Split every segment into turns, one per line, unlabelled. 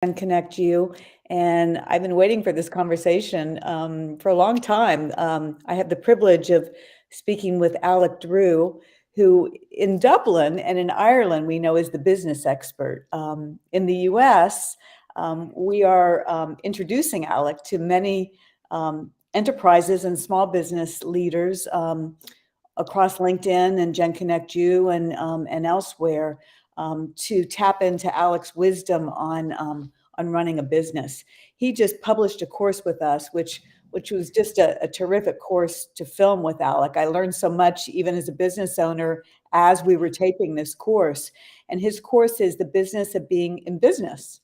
genconnectU, and I've been waiting for this conversation for a long time. I have the privilege of speaking with Alec Drew, who in Dublin and in Ireland we know is the business expert. In the US, we are introducing Alec to many enterprises and small business leaders across LinkedIn and genconnectU and elsewhere to tap into Alec's wisdom on running a business. He just published a course with us, which was just a terrific course to film with Alec. I learned so much, even as a business owner, as we were taping this course. And his course is The Business of Being in Business.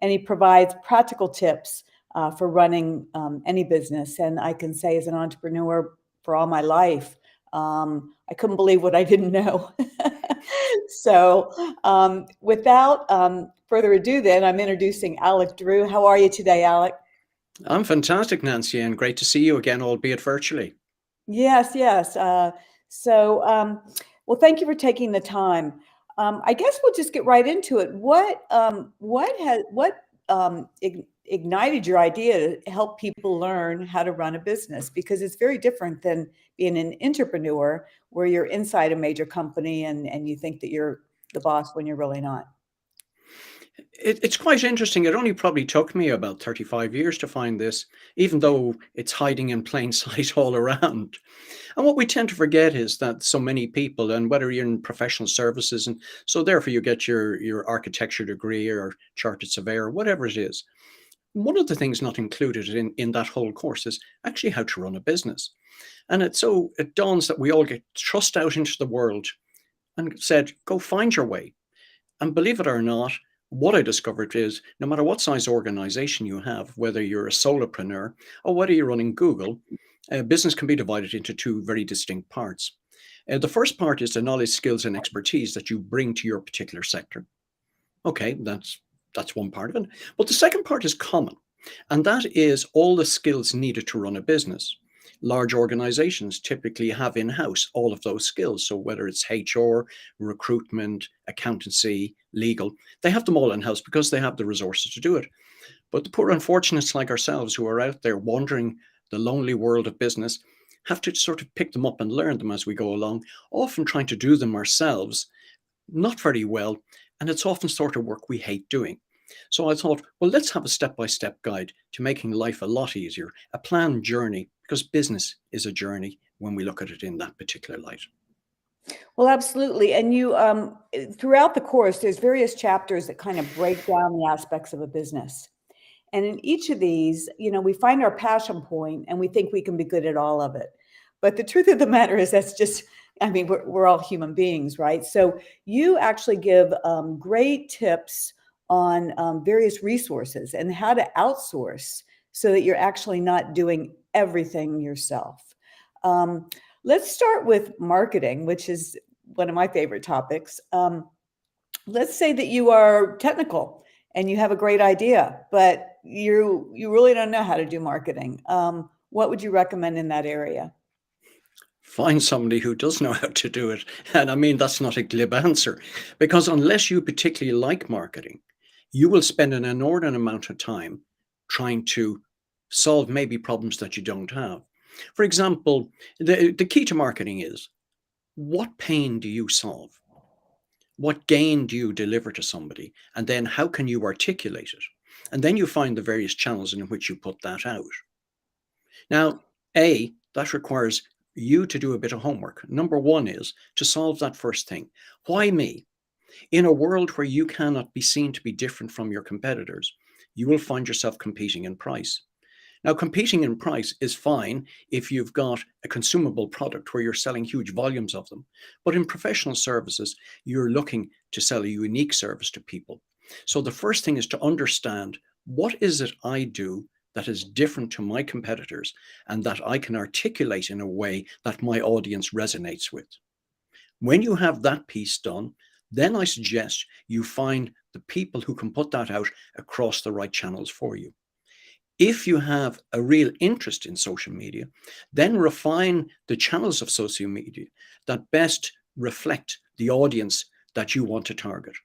And he provides practical tips for running any business. And I can say, as an entrepreneur for all my life, I couldn't believe what I didn't know. So without further ado, then I'm introducing Alec Drew. How are you today, Alec?
I'm fantastic, Nancy, and great to see you again, albeit virtually.
Yes, yes. Well, thank you for taking the time. I guess we'll just get right into it. What ignited your idea to help people learn how to run a business? Because it's very different than being an entrepreneur, where you're inside a major company and you think that you're the boss when you're really not.
It's quite interesting. It only probably took me about 35 years to find this, even though it's hiding in plain sight all around. And what we tend to forget is that so many people, and whether you're in professional services, and so therefore you get your architecture degree or chartered surveyor, whatever it is, one of the things not included in that whole course is actually how to run a business. And it dawns that we all get thrust out into the world and said, go find your way. And believe it or not, what I discovered is no matter what size organization you have, whether you're a solopreneur or whether you're running Google, business can be divided into two very distinct parts. The first part is the knowledge, skills, and expertise that you bring to your particular sector. Okay, that's one part of it. But the second part is common, and that is all the skills needed to run a business. Large organizations typically have in-house all of those skills. So whether it's HR, recruitment, accountancy, legal, they have them all in-house because they have the resources to do it. But the poor unfortunates like ourselves who are out there wandering the lonely world of business have to sort of pick them up and learn them as we go along, often trying to do them ourselves, not very well, and it's often sort of work we hate doing. So I thought, well, let's have a step-by-step guide to making life a lot easier, a planned journey, because business is a journey when we look at it in that particular light.
Well, absolutely. And you, throughout the course, there's various chapters that kind of break down the aspects of a business. And in each of these, we find our passion point and we think we can be good at all of it. But the truth of the matter is we're all human beings, right? So you actually give great tips on various resources and how to outsource so that you're actually not doing everything yourself. Let's start with marketing, which is one of my favorite topics. Let's say that you are technical and you have a great idea, but you really don't know how to do marketing. What would you recommend in that area?
Find somebody who does know how to do it. And I mean, that's not a glib answer, because unless you particularly like marketing, you will spend an inordinate amount of time trying to solve maybe problems that you don't have. For example, the key to marketing is, what pain do you solve? What gain do you deliver to somebody? And then how can you articulate it? And then you find the various channels in which you put that out. Now, that requires you to do a bit of homework. Number one is to solve that first thing. Why me? In a world where you cannot be seen to be different from your competitors, you will find yourself competing in price. Now, competing in price is fine if you've got a consumable product where you're selling huge volumes of them. But in professional services, you're looking to sell a unique service to people. So the first thing is to understand, what is it I do that is different to my competitors and that I can articulate in a way that my audience resonates with? When you have that piece done, then I suggest you find the people who can put that out across the right channels for you. If you have a real interest in social media, then refine the channels of social media that best reflect the audience that you want to target.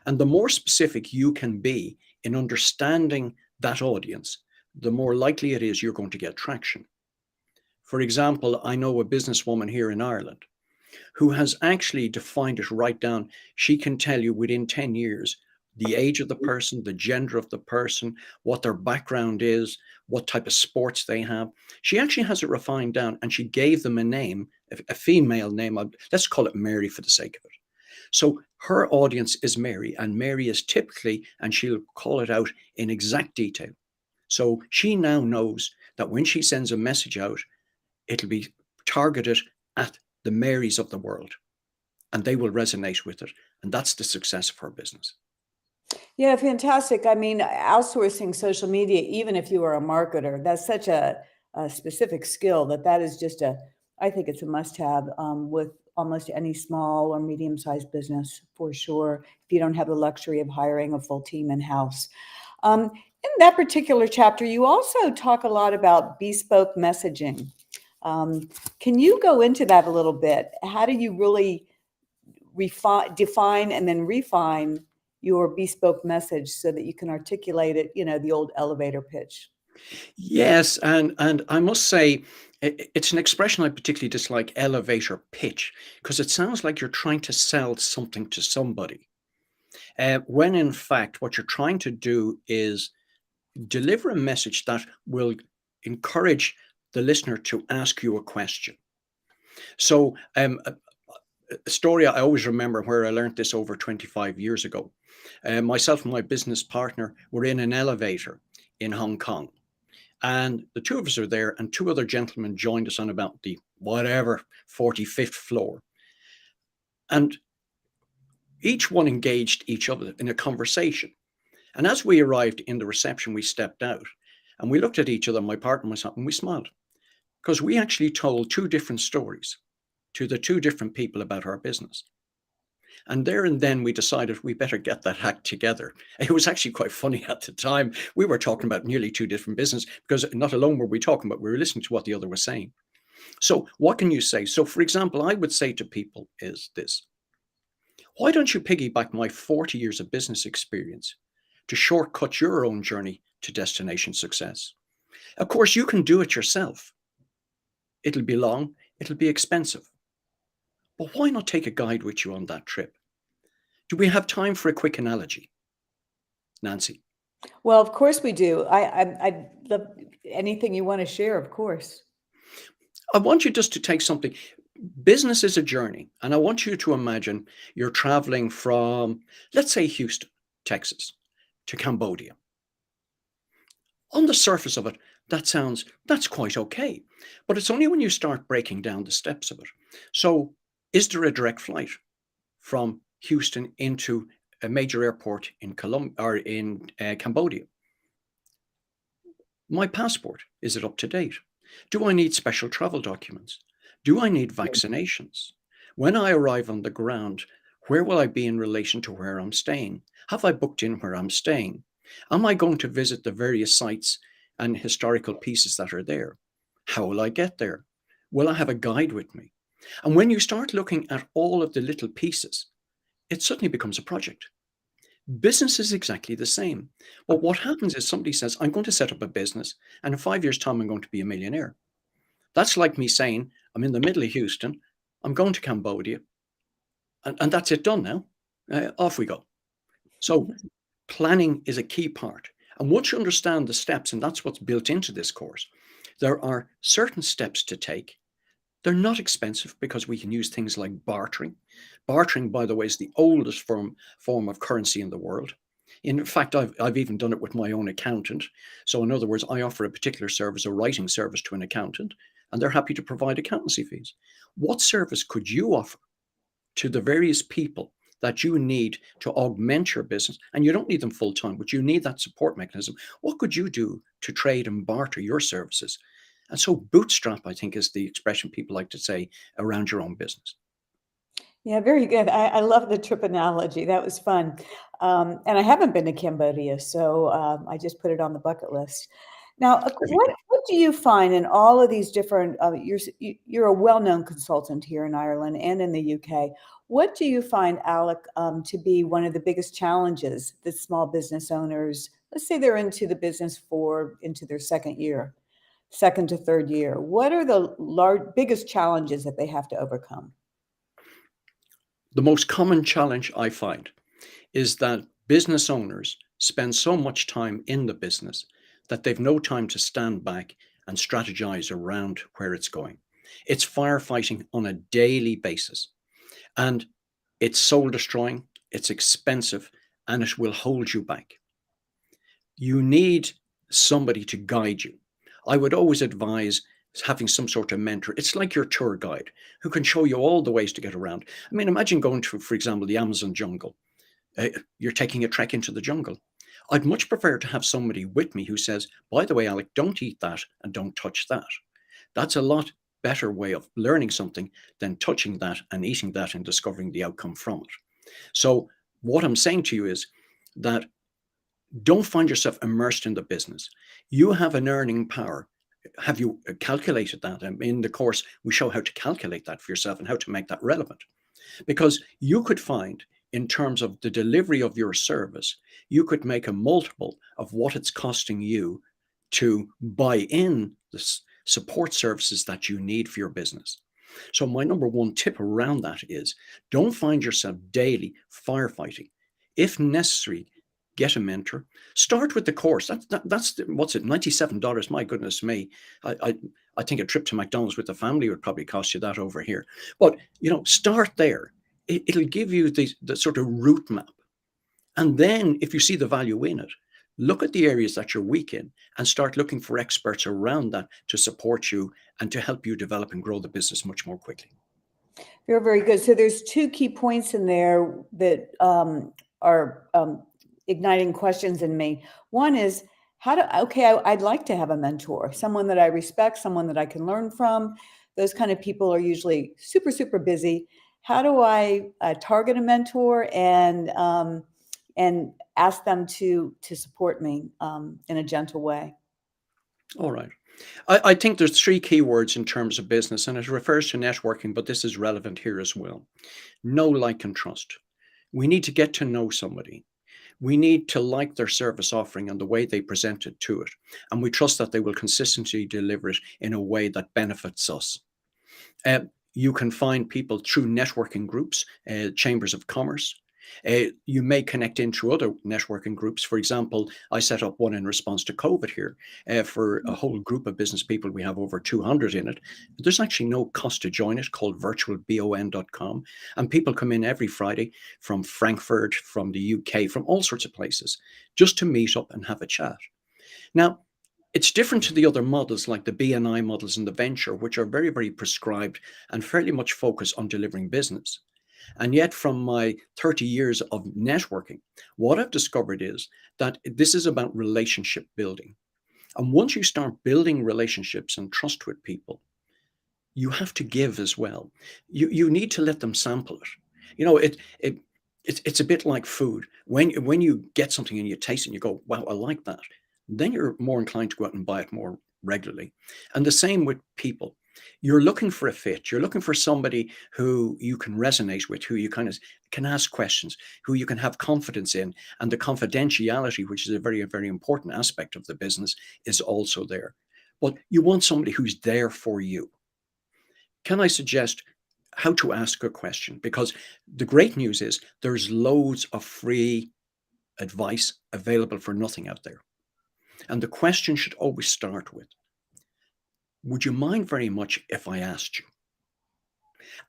And the more specific you can be in understanding that audience, the more likely it is you're going to get traction. For example, I know a businesswoman here in Ireland who has actually defined it right down. She can tell you within 10 years the age of the person, the gender of the person, what their background is, what type of sports they have. She actually has it refined down, and she gave them a name, a female name. Let's call it Mary for the sake of it. So her audience is Mary, and Mary is typically, and she'll call it out in exact detail. So she now knows that when she sends a message out, it'll be targeted at the Marys of the world, and they will resonate with it. And that's the success of her business.
Yeah, fantastic. I mean, outsourcing social media, even if you are a marketer, that's such a specific skill that is just I think it's a must-have with almost any small or medium-sized business for sure, if you don't have the luxury of hiring a full team in-house. In that particular chapter, you also talk a lot about bespoke messaging. Can you go into that a little bit? How do you really define and then refine your bespoke message so that you can articulate it, the old elevator pitch?
Yes, and I must say, it's an expression I particularly dislike, elevator pitch, because it sounds like you're trying to sell something to somebody. When in fact, what you're trying to do is deliver a message that will encourage the listener to ask you a question. So, a story I always remember where I learned this over 25 years ago. Myself and my business partner were in an elevator in Hong Kong. And the two of us are there, and two other gentlemen joined us on about the whatever 45th floor. And each one engaged each other in a conversation. And as we arrived in the reception, we stepped out and we looked at each other, my partner and myself, and we smiled because we actually told two different stories to the two different people about our business. And there and then we decided we better get that act together. It was actually quite funny at the time. We were talking about nearly two different businesses because not alone were we talking, but we were listening to what the other was saying. So what can you say? So for example, I would say to people is this: why don't you piggyback my 40 years of business experience to shortcut your own journey to destination success? Of course, you can do it yourself. It'll be long, it'll be expensive. But why not take a guide with you on that trip? Do we have time for a quick analogy, Nancy?
Well, of course we do. I love anything you want to share, of course.
I want you just to take something. Business is a journey, and I want you to imagine you're traveling from, let's say, Houston, Texas, to Cambodia. On the surface of it, that's quite okay. But it's only when you start breaking down the steps of it. So, is there a direct flight from Houston into a major airport in Cambodia? My passport, is it up to date? Do I need special travel documents? Do I need vaccinations? When I arrive on the ground, where will I be in relation to where I'm staying? Have I booked in where I'm staying? Am I going to visit the various sites and historical pieces that are there? How will I get there? Will I have a guide with me? And when you start looking at all of the little pieces, it suddenly becomes a project. Business is exactly the same. But what happens is somebody says, I'm going to set up a business, and in 5 years' time, I'm going to be a millionaire. That's like me saying, I'm in the middle of Houston, I'm going to Cambodia, and that's it done now. Off we go. So planning is a key part. And once you understand the steps, and that's what's built into this course, there are certain steps to take. They're not expensive because we can use things like bartering. Bartering, by the way, is the oldest form of currency in the world. In fact, I've even done it with my own accountant. So in other words, I offer a particular service, a writing service to an accountant, and they're happy to provide accountancy fees. What service could you offer to the various people that you need to augment your business? And you don't need them full time, but you need that support mechanism. What could you do to trade and barter your services? And so bootstrap, I think, is the expression people like to say around your own business.
Yeah, very good. I love the trip analogy. That was fun. And I haven't been to Cambodia, so I just put it on the bucket list. Now,
every day.
what do you find in all of these different, you're a well-known consultant here in Ireland and in the UK. What do you find, Alec, to be one of the biggest challenges that small business owners, let's say they're into the business for into their second year, second to third year, what are the biggest challenges that they have to overcome?
The most common challenge I find is that business owners spend so much time in the business that they've no time to stand back and strategize around where it's going. It's firefighting on a daily basis, and it's soul destroying, it's expensive, and it will hold you back. You need somebody to guide you. I would always advise having some sort of mentor. It's like your tour guide who can show you all the ways to get around. I mean, imagine going to, for example, the Amazon jungle. You're taking a trek into the jungle. I'd much prefer to have somebody with me who says, by the way, Alec, don't eat that and don't touch that. That's a lot better way of learning something than touching that and eating that and discovering the outcome from it. So, what I'm saying to you is that don't find yourself immersed in the business. You have an earning power. Have you calculated that? And in the course, we show how to calculate that for yourself and how to make that relevant. Because you could find, in terms of the delivery of your service, you could make a multiple of what it's costing you to buy in the support services that you need for your business. So, my number one tip around that is don't find yourself daily firefighting. If necessary, get a mentor. Start with the course. That's what's it, $97. My goodness me. I think a trip to McDonald's with the family would probably cost you that over here. But start there. It'll give you the sort of route map. And then if you see the value in it, look at the areas that you're weak in and start looking for experts around that to support you and to help you develop and grow the business much more quickly.
You're very good. So there's two key points in there that are igniting questions in me. One is I'd like to have a mentor, someone that I respect, someone that I can learn from. Those kind of people are usually super, super busy. How do I target a mentor and ask them to support me in a gentle way?
All right. I think there's three key words in terms of business, and it refers to networking, but this is relevant here as well. Know, like, and trust. We need to get to know somebody. We need to like their service offering and the way they present it to it. And we trust that they will consistently deliver it in a way that benefits us. Uh, you can find people through networking groups, chambers of commerce. You may connect into other networking groups. For example, I set up one in response to COVID here for a whole group of business people. We have over 200 in it. There's actually no cost to join it, called virtualbon.com. And people come in every Friday from Frankfurt, from the UK, from all sorts of places, just to meet up and have a chat. Now, it's different to the other models like the BNI models and the venture, which are very, very prescribed and fairly much focused on delivering business. And yet, from my 30 years of networking, what I've discovered is that this is about relationship building. And once you start building relationships and trust with people, you have to give as well. You need to let them sample it. It's a bit like food. When you get something and you taste it and you go, wow, I like that, then you're more inclined to go out and buy it more regularly. And the same with people. You're looking for a fit. You're looking for somebody who you can resonate with, who you kind of can ask questions, who you can have confidence in. And the confidentiality, which is a very, very important aspect of the business, is also there. But you want somebody who's there for you. Can I suggest how to ask a question? Because the great news is there's loads of free advice available for nothing out there. And the question should always start with, would you mind very much if I asked you?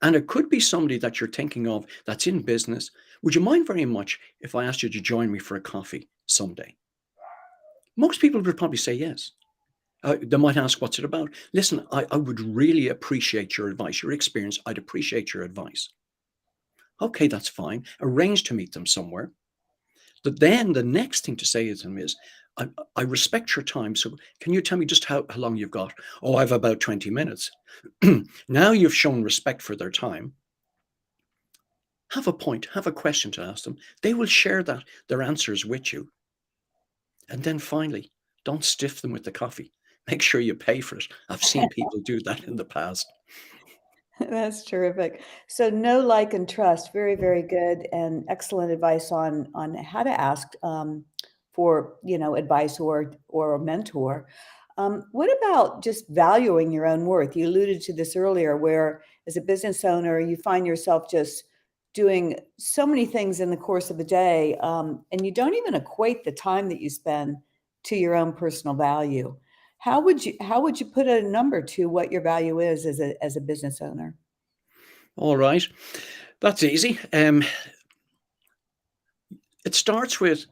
And it could be somebody that you're thinking of that's in business. Would you mind very much if I asked you to join me for a coffee someday? Most people would probably say yes. They might ask, what's it about? Listen, I would really appreciate your advice, your experience. I'd appreciate your advice. Okay, that's fine. Arrange to meet them somewhere. But then the next thing to say to them is, I respect your time. So can you tell me just how long you've got? Oh, I've about 20 minutes. Now you've shown respect for their time. Have a point, have a question to ask them. They will share their answers with you. And then finally, Don't stiff them with the coffee. Make sure you pay for it. I've seen people do that in the past.
That's terrific. So know, like, and trust. Very, very good and excellent advice on how to ask for advice or a mentor. What about just valuing your own worth? You alluded to this earlier, where as a business owner, you find yourself just doing so many things in the course of a day, and you don't even equate the time that you spend to your own personal value. How would you put a number to what your value is as a business owner?
All right. That's easy. It starts with,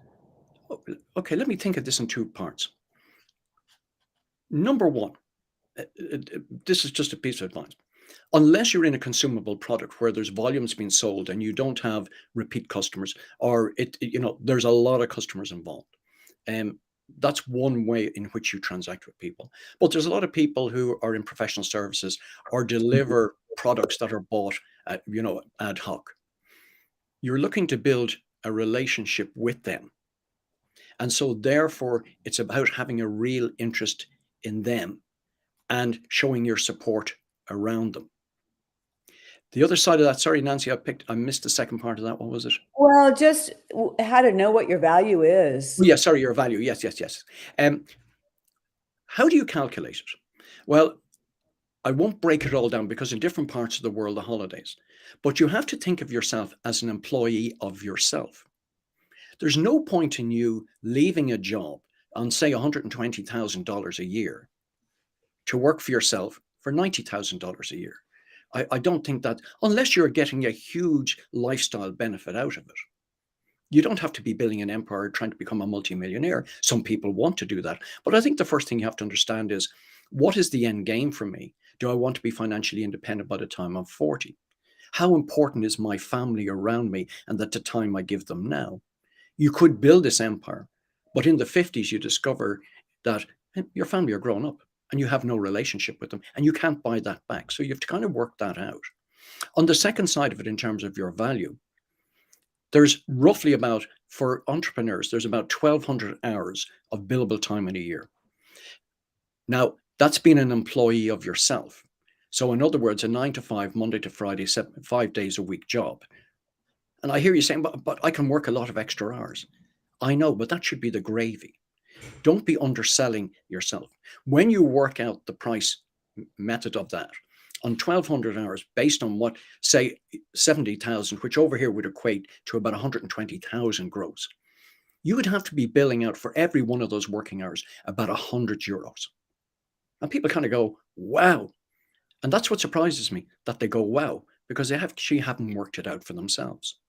okay, let me think of this in two parts. Number one, this is just a piece of advice. Unless you're in a consumable product where there's volumes being sold and you don't have repeat customers, or there's a lot of customers involved. Um, that's one way in which you transact with people. But there's a lot of people who are in professional services or deliver products that are bought, ad hoc. You're looking to build a relationship with them. And so therefore, it's about having a real interest in them and showing your support around them. The other side of that, sorry, Nancy, I missed the second part of that. What was it?
Well, just how to know what your value
Oh,
is.
yeah, sorry, your value. Yes, yes, yes. How do you calculate it? Well, I won't break it all down because in different parts of the world, the holidays, but you have to think of yourself as an employee of yourself. There's no point in you leaving a job on, say, $120,000 a year to work for yourself for $90,000 a year. I don't think that, unless you're getting a huge lifestyle benefit out of it. You don't have to be building an empire trying to become a multimillionaire. Some people want to do that. But I think the first thing you have to understand is, what is the end game for me? Do I want to be financially independent by the time I'm 40? How important is my family around me and that the time I give them now? You could build this empire, but in the 50s, you discover that your family are grown up and you have no relationship with them and you can't buy that back. So you have to kind of work that out. On the second side of it, in terms of your value, there's roughly about, for entrepreneurs, there's about 1,200 hours of billable time in a year. Now, that's being an employee of yourself. So in other words, a 9 to 5, Monday to Friday, 5 days a week job. And I hear you saying, but I can work a lot of extra hours. I know, but that should be the gravy. Don't be underselling yourself. When you work out the price method of that, on 1,200 hours, based on what, say, 70,000, which over here would equate to about 120,000 gross, you would have to be billing out for every one of those working hours about €100. And people kind of go, wow. And that's what surprises me, that they go, wow, because they actually haven't worked it out for themselves.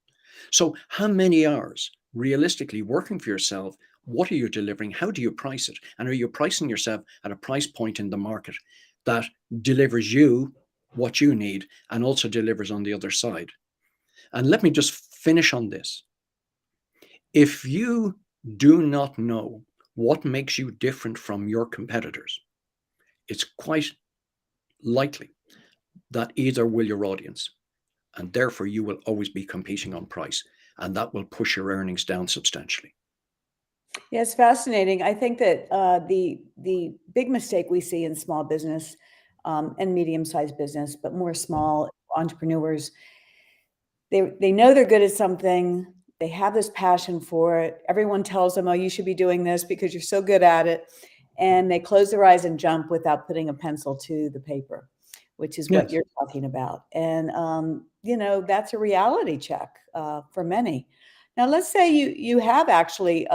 So how many hours realistically working for yourself? What are you delivering? How do you price it? And are you pricing yourself at a price point in the market that delivers you what you need and also delivers on the other side? And let me just finish on this. If you do not know what makes you different from your competitors, it's quite likely that either will your audience, and therefore you will always be competing on price, and that will push your earnings down substantially.
Yeah, it's fascinating. I think that the big mistake we see in small business and medium-sized business, but more small entrepreneurs, they know they're good at something. They have this passion for it. Everyone tells them, "Oh, you should be doing this because you're so good at it," and they close their eyes and jump without putting a pencil to the paper, which is what
Yes,
you're talking about. And that's a reality check for many. Now, let's say you have actually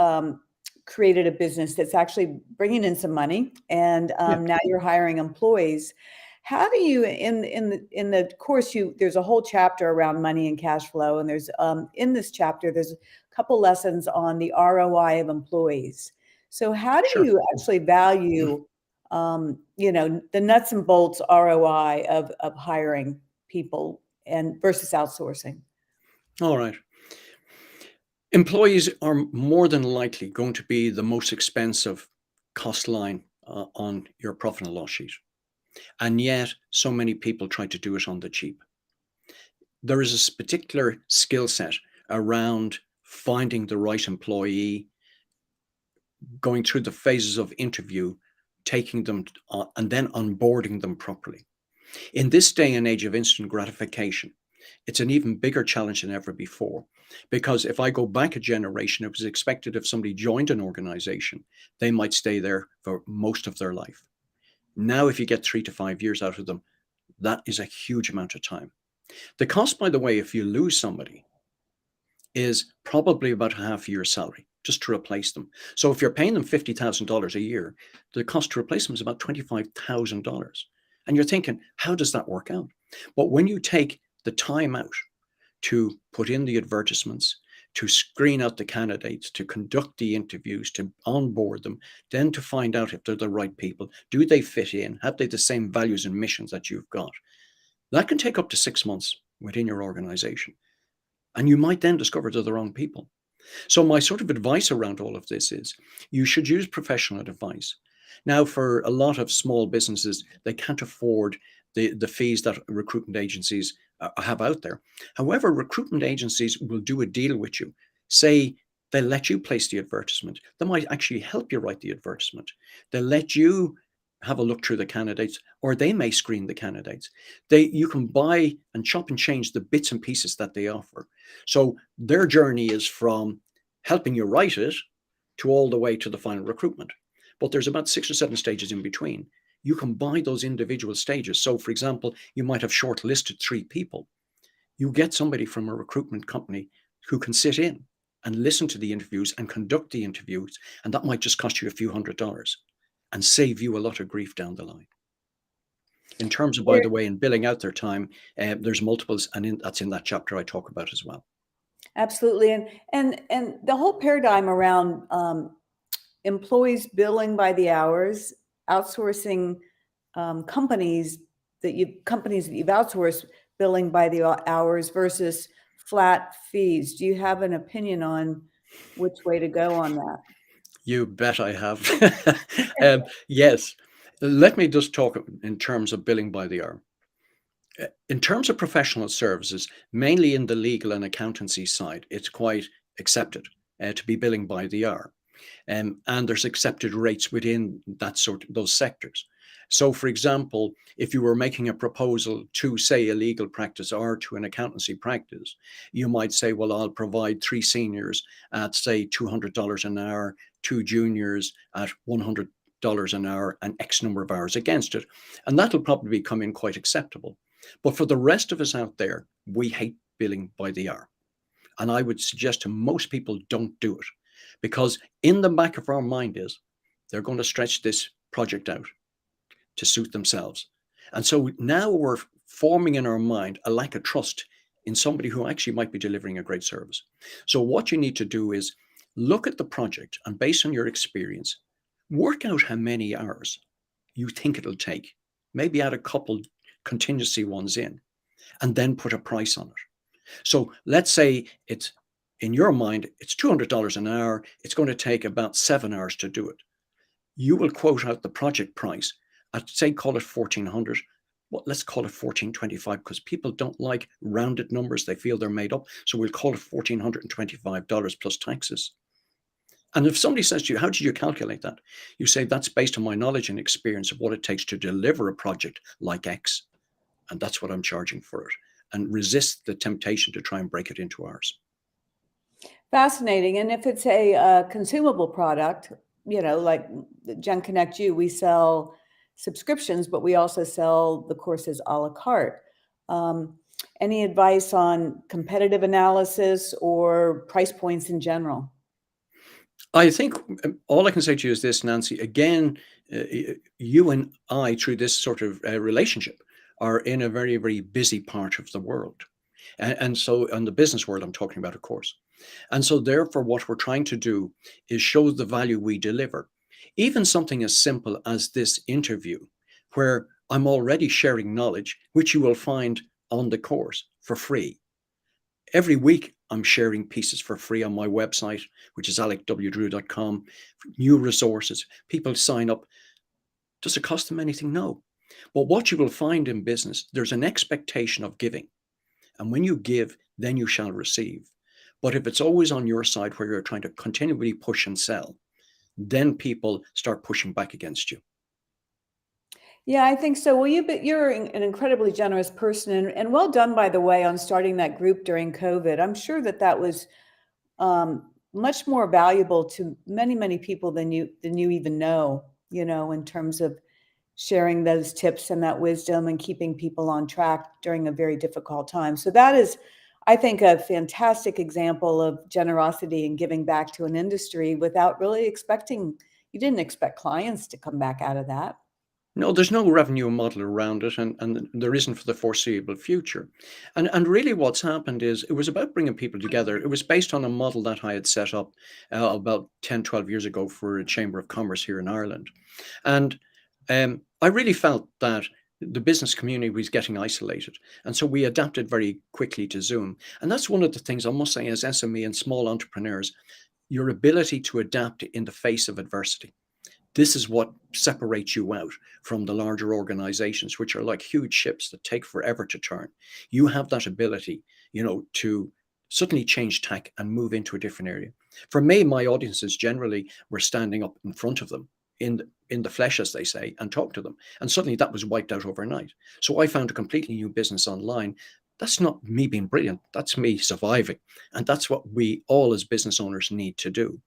created a business that's actually bringing in some money, and
yeah,
now you're hiring employees. How do you in the course, there's a whole chapter around money and cash flow, and there's in this chapter there's a couple lessons on the ROI of employees. So how do
sure.
you actually value the nuts and bolts ROI of hiring people and versus outsourcing?
All right. Employees are more than likely going to be the most expensive cost line on your profit and loss sheet. And yet, so many people try to do it on the cheap. There is a particular skill set around finding the right employee, going through the phases of interview, taking them and then onboarding them properly. In this day and age of instant gratification, it's an even bigger challenge than ever before. Because if I go back a generation, it was expected if somebody joined an organization, they might stay there for most of their life. Now, if you get 3 to 5 years out of them, that is a huge amount of time. The cost, by the way, if you lose somebody, is probably about half a year's salary just to replace them. So if you're paying them $50,000 a year, the cost to replace them is about $25,000. And you're thinking, how does that work out? But when you take the time out to put in the advertisements, to screen out the candidates, to conduct the interviews, to onboard them, then to find out if they're the right people, do they fit in? Have they the same values and missions that you've got? That can take up to 6 months within your organization. And you might then discover they're the wrong people. So my sort of advice around all of this is you should use professional advice. Now, for a lot of small businesses, they can't afford the fees that recruitment agencies have out there. However, recruitment agencies will do a deal with you. Say they'll let you place the advertisement. They might actually help you write the advertisement. They'll let you have a look through the candidates, or they may screen the candidates. You can buy and chop and change the bits and pieces that they offer. So their journey is from helping you write it to all the way to the final recruitment. But there's about 6 or 7 stages in between. You can buy those individual stages. So, for example, you might have shortlisted 3 people. You get somebody from a recruitment company who can sit in and listen to the interviews and conduct the interviews, and that might just cost you a few $100s and save you a lot of grief down the line. In terms of, by the way, in billing out their time, there's multiples, and that's in that chapter I talk about as well.
Absolutely. And the whole paradigm around employees billing by the hours, outsourcing companies that you've outsourced billing by the hours versus flat fees. Do you have an opinion on which way to go on that?
You bet I have. Yes. Let me just talk in terms of billing by the hour. In terms of professional services, mainly in the legal and accountancy side, it's quite accepted to be billing by the hour. And there's accepted rates within those sectors. So, for example, if you were making a proposal to, say, a legal practice or to an accountancy practice, you might say, well, I'll provide 3 seniors at, say, $200 an hour, 2 juniors at $100 an hour, and X number of hours against it. And that'll probably come in quite acceptable. But for the rest of us out there, we hate billing by the hour. And I would suggest to most people, don't do it. Because in the back of our mind is they're going to stretch this project out to suit themselves. And so now we're forming in our mind a lack of trust in somebody who actually might be delivering a great service. So what you need to do is look at the project and, based on your experience, work out how many hours you think it'll take. Maybe add a couple contingency ones in, and then put a price on it. So let's say it's, in your mind, it's $200 an hour. It's going to take about 7 hours to do it. You will quote out the project price at, say, call it $1,400. Well, let's call it $1,425, because people don't like rounded numbers. They feel they're made up. So we'll call it $1,425 plus taxes. And if somebody says to you, how did you calculate that? You say, that's based on my knowledge and experience of what it takes to deliver a project like X. And that's what I'm charging for it. And resist the temptation to try and break it into hours.
Fascinating. And if it's a consumable product, like genconnectU, we sell subscriptions, but we also sell the courses a la carte. Any advice on competitive analysis or price points in general?
I think all I can say to you is this, Nancy. Again, you and I, through this sort of relationship, are in a very, very busy part of the world. And so, in the business world, I'm talking about, of course. And so, therefore, what we're trying to do is show the value we deliver. Even something as simple as this interview, where I'm already sharing knowledge, which you will find on the course for free. Every week, I'm sharing pieces for free on my website, which is alecwdrew.com. New resources. People sign up. Does it cost them anything? No. But what you will find in business, there's an expectation of giving. And when you give, then you shall receive. But if it's always on your side where you're trying to continually push and sell, then people start pushing back against you.
Yeah, I think so. Well, you're an incredibly generous person, and well done, by the way, on starting that group during COVID. I'm sure that that was much more valuable to many, many people than you even know, in terms of sharing those tips and that wisdom and keeping people on track during a very difficult time. So that is, I think, a fantastic example of generosity and giving back to an industry without really you didn't expect clients to come back out of that.
No, there's no revenue model around it, and there isn't for the foreseeable future. And really what's happened is it was about bringing people together. It was based on a model that I had set up about 10, 12 years ago for a Chamber of Commerce here in Ireland. And I really felt that the business community was getting isolated. And so we adapted very quickly to Zoom. And that's one of the things I must say as SME and small entrepreneurs, your ability to adapt in the face of adversity. This is what separates you out from the larger organizations, which are like huge ships that take forever to turn. You have that ability, to suddenly change tack and move into a different area. For me, my audiences generally were standing up in front of them in the flesh, as they say, and talk to them. And suddenly that was wiped out overnight. So I found a completely new business online. That's not me being brilliant. That's me surviving. And that's what we all as business owners need to do.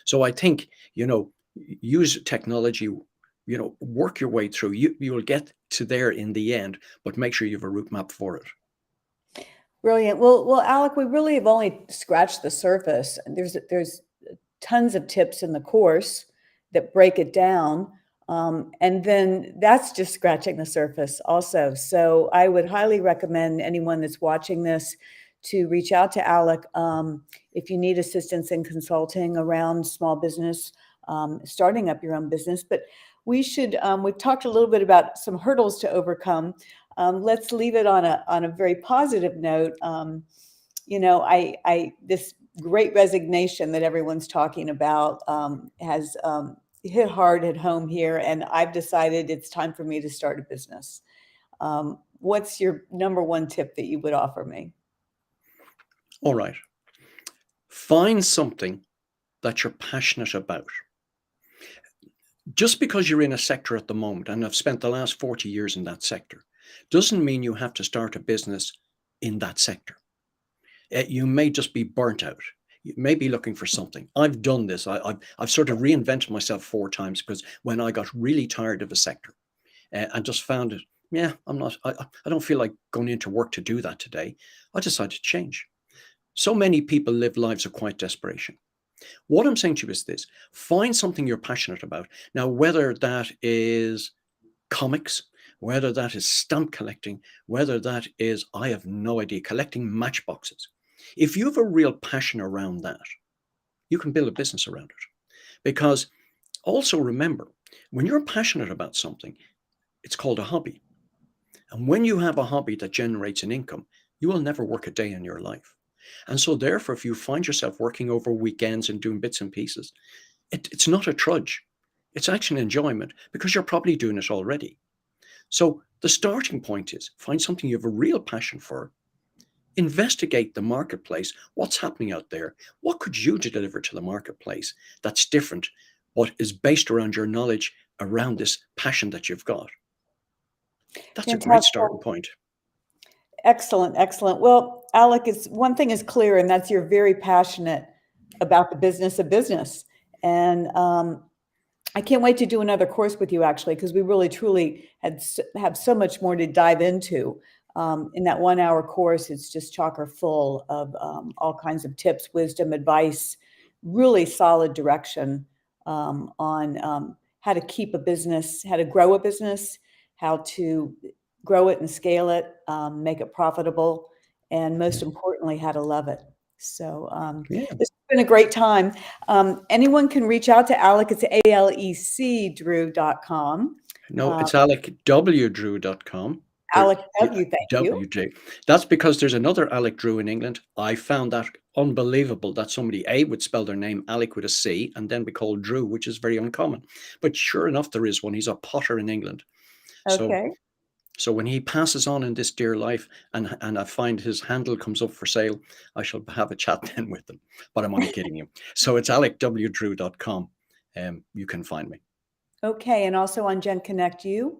So I think, use technology, work your way through. You'll get to there in the end, but make sure you have a route map for it.
Brilliant. Well, Alec, we really have only scratched the surface. There's tons of tips in the course that break it down. And then that's just scratching the surface also. So I would highly recommend anyone that's watching this to reach out to Alec if you need assistance in consulting around small business, starting up your own business. But we've talked a little bit about some hurdles to overcome. Let's leave it on a very positive note. This great resignation that everyone's talking about has hit hard at home here, and I've decided it's time for me to start a business. What's your number one tip that you would offer me?
All right. Find something that you're passionate about. Just because you're in a sector at the moment, and I've spent the last 40 years in that sector, doesn't mean you have to start a business in that sector. You may just be burnt out. You may be looking for something. I've done this. I've sort of reinvented myself 4 times because when I got really tired of a sector and just found it, yeah, I don't feel like going into work to do that today. I decided to change. So many people live lives of quiet desperation. What I'm saying to you is this: find something you're passionate about. Now, whether that is comics, whether that is stamp collecting, whether that is, I have no idea, collecting matchboxes. If you have a real passion around that, you can build a business around it. Because also remember, when you're passionate about something, it's called a hobby. And when you have a hobby that generates an income, you will never work a day in your life. And so therefore, if you find yourself working over weekends and doing bits and pieces, it's not a trudge. It's actually an enjoyment because you're probably doing it already. So the starting point is find something you have a real passion for, investigate the marketplace, what's happening out there, what could you deliver to the marketplace that's different, what is based around your knowledge around this passion that you've got. That's a great
Fantastic.
starting point.
Excellent, excellent. Well, Alec, one thing is clear, and that's you're very passionate about the business of business. And I can't wait to do another course with you, actually, because we really, truly have so much more to dive into. In that 1 hour course, it's just chocker full of all kinds of tips, wisdom, advice, really solid direction on how to keep a business, how to grow a business, how to grow it and scale it, make it profitable, and most importantly, how to love it. So
Yeah.
this has been a great time. Anyone can reach out to Alec. It's alecdrew.com.
No, it's alecwdrew.com.
Alec W, thank you.
WJ. That's because there's another Alec Drew in England. I found that unbelievable that somebody would spell their name Alec with a C and then be called Drew, which is very uncommon. But sure enough, there is one. He's a potter in England.
Okay.
So when he passes on in this dear life and I find his handle comes up for sale, I shall have a chat then with them. But I'm only kidding you. So it's alecwdrew.com. you can find me.
Okay, and also on genconnectU,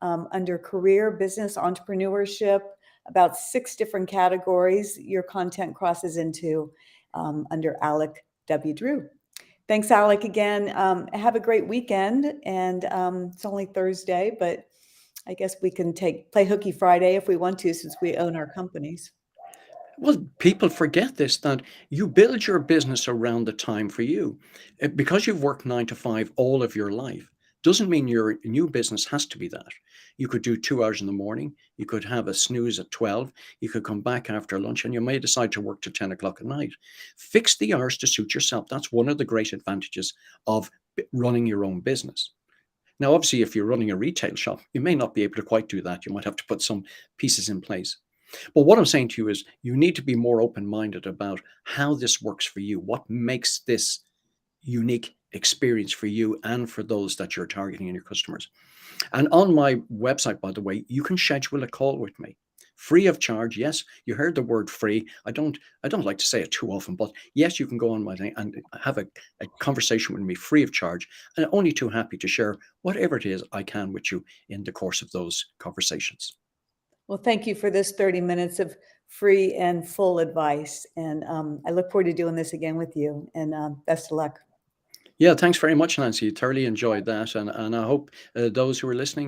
under career, business, entrepreneurship, about 6 different categories your content crosses into, under Alec W. Drew. Thanks, Alec, again. Have a great weekend, and it's only Thursday, but I guess we can play Hooky Friday if we want to, since we own our companies.
Well, people forget this, that you build your business around the time for you. Because you've worked 9 to 5 all of your life, doesn't mean your new business has to be that. You could do 2 hours in the morning, you could have a snooze at 12, you could come back after lunch, and you may decide to work to 10 o'clock at night. Fix the hours to suit yourself. That's one of the great advantages of running your own business. Now, obviously, if you're running a retail shop, you may not be able to quite do that. You might have to put some pieces in place. But what I'm saying to you is you need to be more open-minded about how this works for you. What makes this unique experience for you and for those that you're targeting and your customers. And on my website, by the way, you can schedule a call with me. Free of charge. Yes, you heard the word free. I don't like to say it too often, but yes, you can go on my thing and have a conversation with me free of charge. And I'm only too happy to share whatever it is I can with you in the course of those conversations.
Well, thank you for this 30 minutes of free and full advice. And I look forward to doing this again with you. And best of luck.
Yeah, thanks very much, Nancy. Thoroughly enjoyed that. And I hope those who are listening